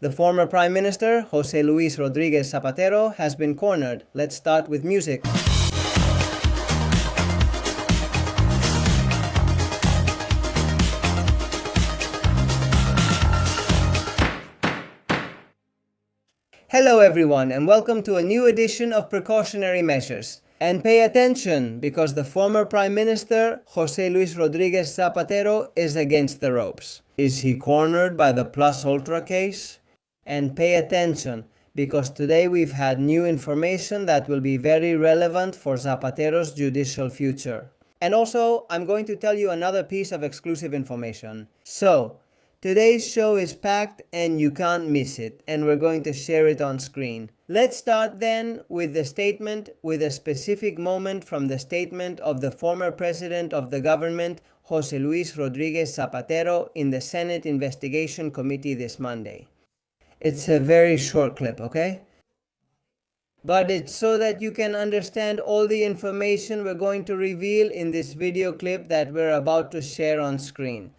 The former Prime Minister, José Luis Rodríguez Zapatero, has been cornered. Let's start with music. Hello everyone, and welcome to a new edition of Precautionary Measures. And pay attention, because the former Prime Minister, José Luis Rodríguez Zapatero, is against the ropes. Is he cornered by the Plus Ultra case? And pay attention, because today we've had new information that will be very relevant for Zapatero's judicial future. And also, I'm going to tell you another piece of exclusive information. So, today's show is packed and you can't miss it, and we're going to share it on screen. Let's start then with the statement, with a specific moment from the statement of the former president of the government, José Luis Rodríguez Zapatero, in the Senate Investigation Committee this Monday. It's a very short clip, okay? But it's so that you can understand all the information we're going to reveal in this video clip that we're about to share on screen.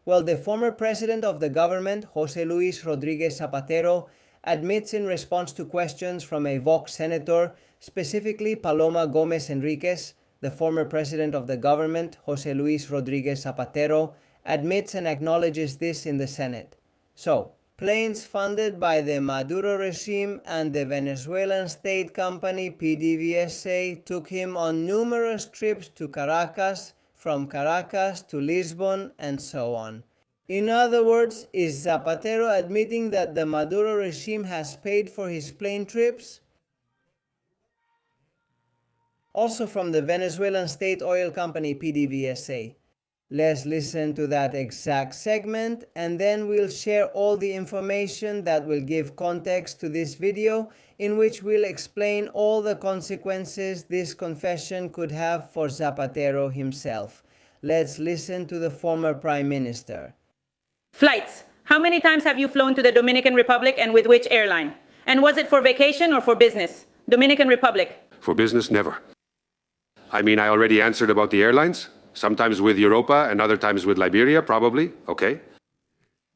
Well, the former president of the government, José Luis Rodríguez Zapatero, admits in response to questions from a Vox senator, specifically Paloma Gómez Enríquez, the former president of the government, José Luis Rodríguez Zapatero, admits and acknowledges this in the Senate. So, planes funded by the Maduro regime and the Venezuelan state company PDVSA took him on numerous trips to Caracas, from Caracas to Lisbon, and so on. In other words, is Zapatero admitting that the Maduro regime has paid for his plane trips? Also from the Venezuelan state oil company PDVSA. Let's listen to that exact segment, and then we'll share all the information that will give context to this video, in which we'll explain all the consequences this confession could have for Zapatero himself. Let's listen to the former Prime Minister. Flights. How many times have you flown to the Dominican Republic, and with which airline? And was it for vacation or for business? Dominican Republic. For business, never. I mean, I already answered about the airlines. Sometimes with Europa and other times with Liberia, probably. Okay.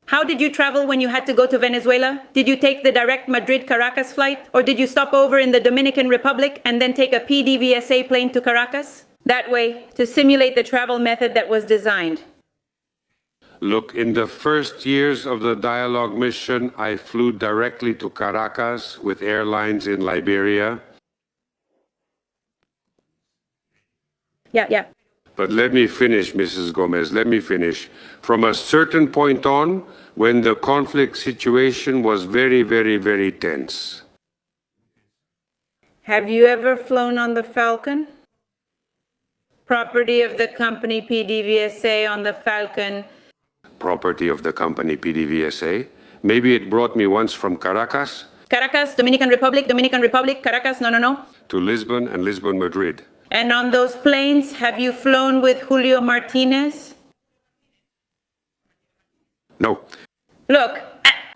How did you travel when you had to go to Venezuela? Did you take the direct Madrid-Caracas flight? Or did you stop over in the Dominican Republic and then take a PDVSA plane to Caracas? That way, to simulate the travel method that was designed. Look, in the first years of the dialogue mission, I flew directly to Caracas with airlines in Liberia. Yeah. But let me finish, Mrs. Gomez, let me finish. From a certain point on, when the conflict situation was very, very, very tense. Have you ever flown on the Falcon? Property of the company PDVSA on the Falcon. Property of the company PDVSA. Maybe it brought me once from Caracas. Caracas, Dominican Republic, Caracas, no. To Lisbon and Lisbon, Madrid. And on those planes, have you flown with Julio Martinez? No. Look.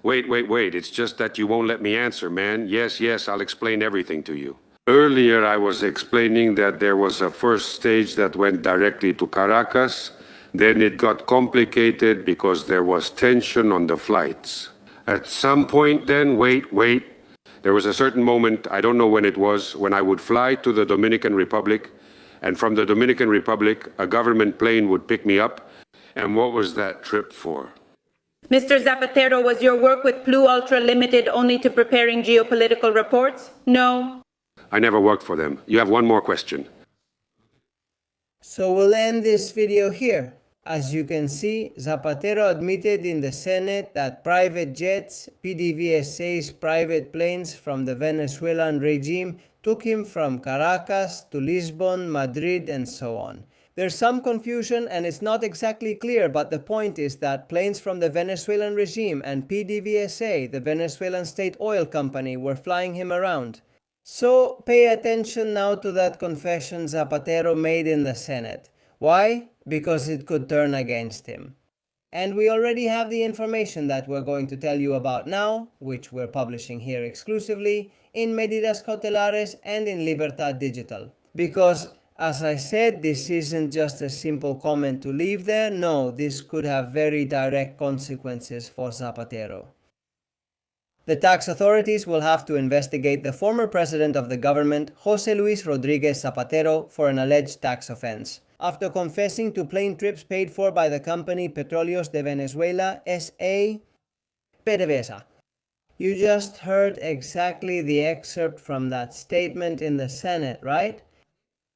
Wait. It's just that you won't let me answer, man. Yes, I'll explain everything to you. Earlier, I was explaining that there was a first stage that went directly to Caracas. Then it got complicated because there was tension on the flights. At some point then, wait. There was a certain moment, I don't know when it was, when I would fly to the Dominican Republic, and from the Dominican Republic, a government plane would pick me up. And what was that trip for? Mr. Zapatero, was your work with Plus Ultra limited only to preparing geopolitical reports? No. I never worked for them. You have one more question. So we'll end this video here. As you can see, Zapatero admitted in the Senate that private jets, PDVSA's private planes from the Venezuelan regime, took him from Caracas to Lisbon, Madrid, and so on. There's some confusion and it's not exactly clear, but the point is that planes from the Venezuelan regime and PDVSA, the Venezuelan state oil company, were flying him around. So pay attention now to that confession Zapatero made in the Senate. Why? Because it could turn against him. And we already have the information that we're going to tell you about now, which we're publishing here exclusively, in Medidas Cautelares and in Libertad Digital. Because, as I said, this isn't just a simple comment to leave there. No, this could have very direct consequences for Zapatero. The tax authorities will have to investigate the former president of the government, José Luis Rodríguez Zapatero, for an alleged tax offense, after confessing to plane trips paid for by the company Petróleos de Venezuela S.A. PDVSA. You just heard exactly the excerpt from that statement in the Senate, right?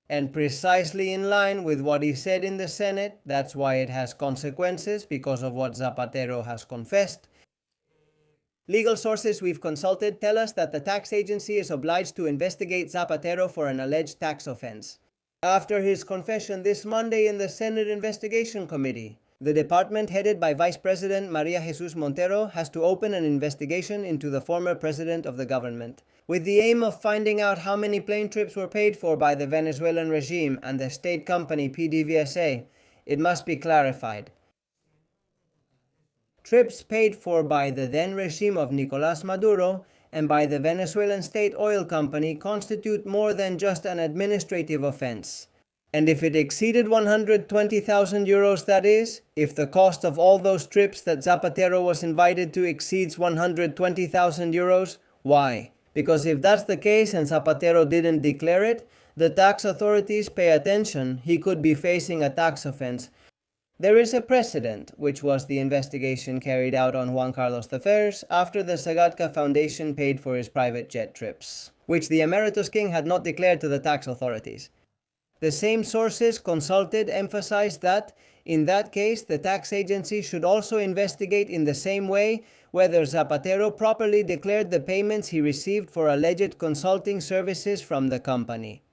And precisely in line with what he said in the Senate, that's why it has consequences because of what Zapatero has confessed. Legal sources we've consulted tell us that the tax agency is obliged to investigate Zapatero for an alleged tax offense. After his confession this Monday in the Senate Investigation Committee, the department headed by Vice President Maria Jesus Montero has to open an investigation into the former president of the government, with the aim of finding out how many plane trips were paid for by the Venezuelan regime and the state company PDVSA. It must be clarified. Trips paid for by the then regime of Nicolás Maduro and by the Venezuelan state oil company constitute more than just an administrative offense. And if it exceeded 120,000 euros, that is, if the cost of all those trips that Zapatero was invited to exceeds 120,000 euros, why? Because if that's the case and Zapatero didn't declare it, the tax authorities pay attention, he could be facing a tax offense. There is a precedent, which was the investigation carried out on Juan Carlos I after the Sagatka Foundation paid for his private jet trips, which the emeritus king had not declared to the tax authorities. The same sources consulted emphasized that, in that case, the tax agency should also investigate in the same way whether Zapatero properly declared the payments he received for alleged consulting services from the company.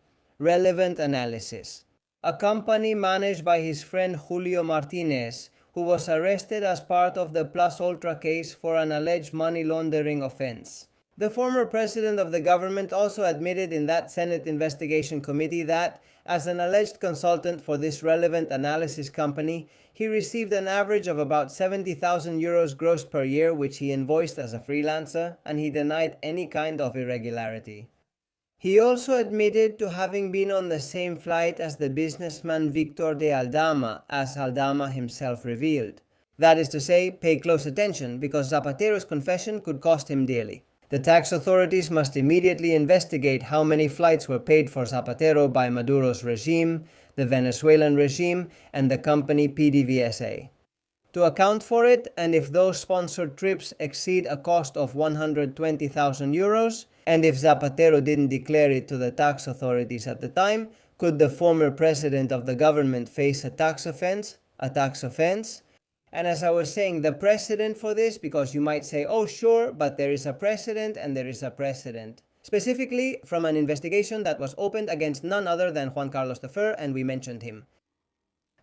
Relevant analysis. A company managed by his friend Julio Martinez, who was arrested as part of the Plus Ultra case for an alleged money laundering offense. The former president of the government also admitted in that Senate investigation committee that, as an alleged consultant for this relevant analysis company, he received an average of about 70,000 euros gross per year, which he invoiced as a freelancer, and he denied any kind of irregularity. He also admitted to having been on the same flight as the businessman Victor de Aldama, as Aldama himself revealed. That is to say, pay close attention, because Zapatero's confession could cost him dearly. The tax authorities must immediately investigate how many flights were paid for Zapatero by Maduro's regime, the Venezuelan regime, and the company PDVSA. To account for it, and if those sponsored trips exceed a cost of 120,000 euros, and if Zapatero didn't declare it to the tax authorities at the time, could the former president of the government face a tax offense? And as I was saying, the precedent for this, because you might say, oh sure, but there is a precedent and there is a precedent. Specifically from an investigation that was opened against none other than Juan Carlos I, and we mentioned him.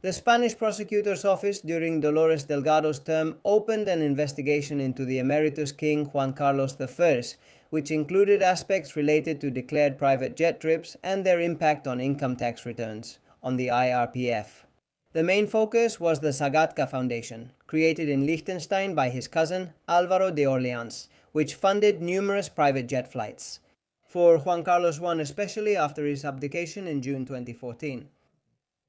The Spanish prosecutor's office during Dolores Delgado's term opened an investigation into the emeritus king Juan Carlos I, which included aspects related to declared private jet trips and their impact on income tax returns, on the IRPF. The main focus was the Sagatka Foundation, created in Liechtenstein by his cousin Álvaro de Orleans, which funded numerous private jet flights, for Juan Carlos I especially after his abdication in June 2014.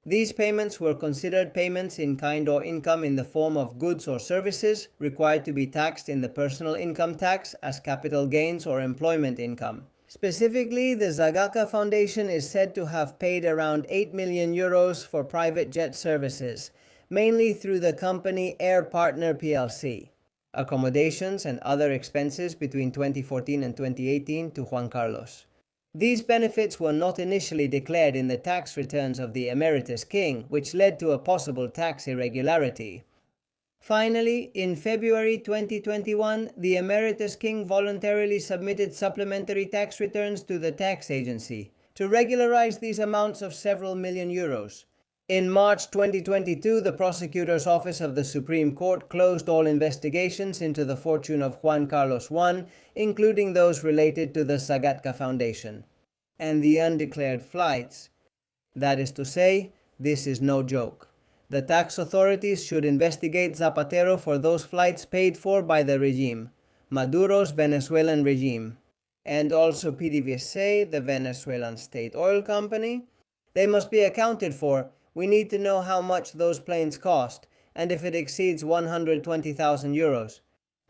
These payments were considered payments in kind or income in the form of goods or services required to be taxed in the personal income tax as capital gains or employment income. Specifically, the Sagatka Foundation is said to have paid around 8 million euros for private jet services, mainly through the company Air Partner plc, accommodations and other expenses between 2014 and 2018 to Juan Carlos. These benefits were not initially declared in the tax returns of the emeritus king, which led to a possible tax irregularity. Finally, in February 2021, the emeritus king voluntarily submitted supplementary tax returns to the tax agency to regularize these amounts of several million euros. In March 2022, the prosecutor's office of the Supreme Court closed all investigations into the fortune of Juan Carlos I, including those related to the Sagatka Foundation and the undeclared flights. That is to say, this is no joke. The tax authorities should investigate Zapatero for those flights paid for by the regime, Maduro's Venezuelan regime, and also PDVSA, the Venezuelan state oil company. They must be accounted for. We need to know how much those planes cost, and if it exceeds 120,000 euros.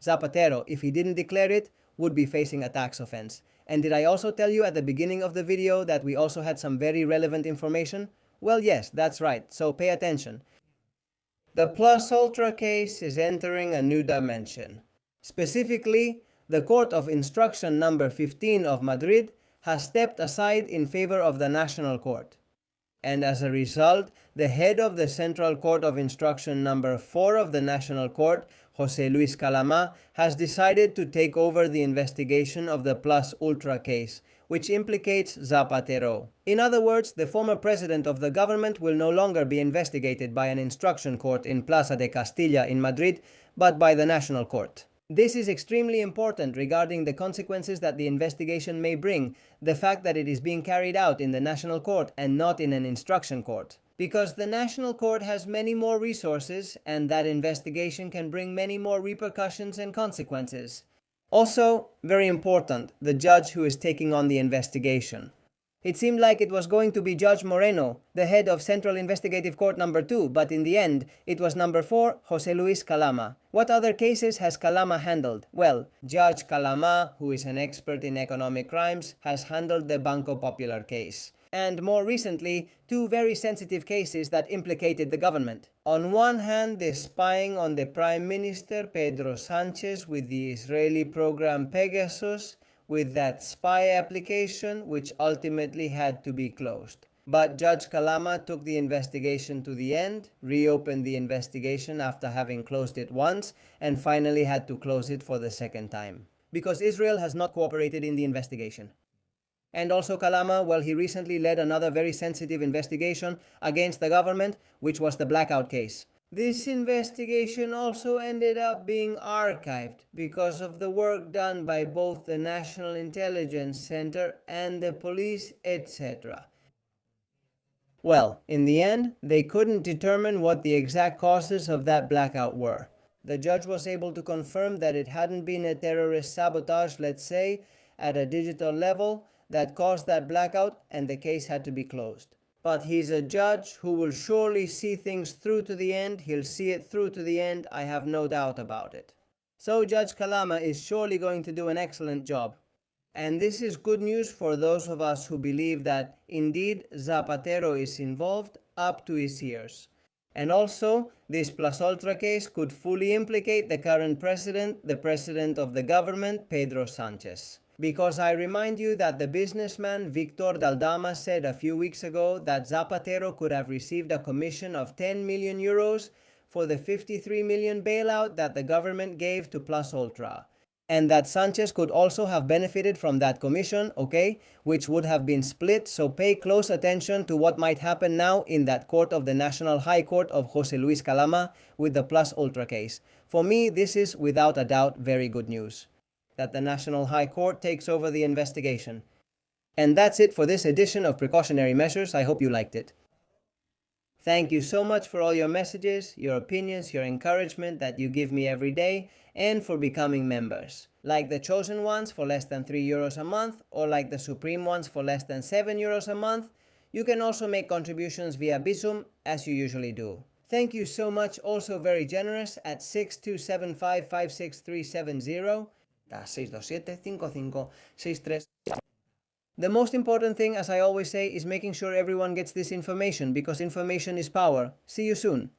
Zapatero, if he didn't declare it, would be facing a tax offense. And did I also tell you at the beginning of the video that we also had some very relevant information? Well, yes, that's right, so pay attention. The Plus Ultra case is entering a new dimension. Specifically, the Court of Instruction number 15 of Madrid has stepped aside in favor of the National Court. And as a result, the head of the Central Court of Instruction number 4 of the National Court, José Luis Calama, has decided to take over the investigation of the Plus Ultra case, which implicates Zapatero. In other words, the former president of the government will no longer be investigated by an instruction court in Plaza de Castilla in Madrid, but by the National Court. This is extremely important regarding the consequences that the investigation may bring, the fact that it is being carried out in the National Court and not in an instruction court. Because the National Court has many more resources, and that investigation can bring many more repercussions and consequences. Also, very important, the judge who is taking on the investigation. It seemed like it was going to be Judge Moreno, the head of Central Investigative Court number 2, but in the end, it was number 4, José Luis Calama. What other cases has Calama handled? Well, Judge Calama, who is an expert in economic crimes, has handled the Banco Popular case. And more recently, 2 very sensitive cases that implicated the government. On one hand, the spying on the Prime Minister Pedro Sánchez with the Israeli program Pegasus, with that spy application which ultimately had to be closed. But Judge Calama took the investigation to the end, reopened the investigation after having closed it once, and finally had to close it for the second time. Because Israel has not cooperated in the investigation. And also Calama, well, he recently led another very sensitive investigation against the government, which was the blackout case. This investigation also ended up being archived because of the work done by both the National Intelligence Center and the police, etc. Well, in the end, they couldn't determine what the exact causes of that blackout were. The judge was able to confirm that it hadn't been a terrorist sabotage, let's say, at a digital level that caused that blackout, and the case had to be closed. But he's a judge who will surely see things through to the end. He'll see it through to the end, I have no doubt about it. So Judge Calama is surely going to do an excellent job. And this is good news for those of us who believe that indeed Zapatero is involved up to his ears. And also, this Plus Ultra case could fully implicate the current president, the president of the government, Pedro Sánchez. Because I remind you that the businessman Victor Daldama said a few weeks ago that Zapatero could have received a commission of 10 million euros for the 53 million bailout that the government gave to Plus Ultra. And that Sanchez could also have benefited from that commission, okay, which would have been split, so pay close attention to what might happen now in that court of the National High Court of José Luis Calama with the Plus Ultra case. For me, this is without a doubt very good news, that the National High Court takes over the investigation. And that's it for this edition of Precautionary Measures. I hope you liked it. Thank you so much for all your messages, your opinions, your encouragement that you give me every day, and for becoming members. Like the chosen ones for less than 3 euros a month, or like the supreme ones for less than 7 euros a month, you can also make contributions via Bizum, as you usually do. Thank you so much, also very generous, at 627556370. 627-5563. The most important thing, as I always say, is making sure everyone gets this information, because information is power. See you soon.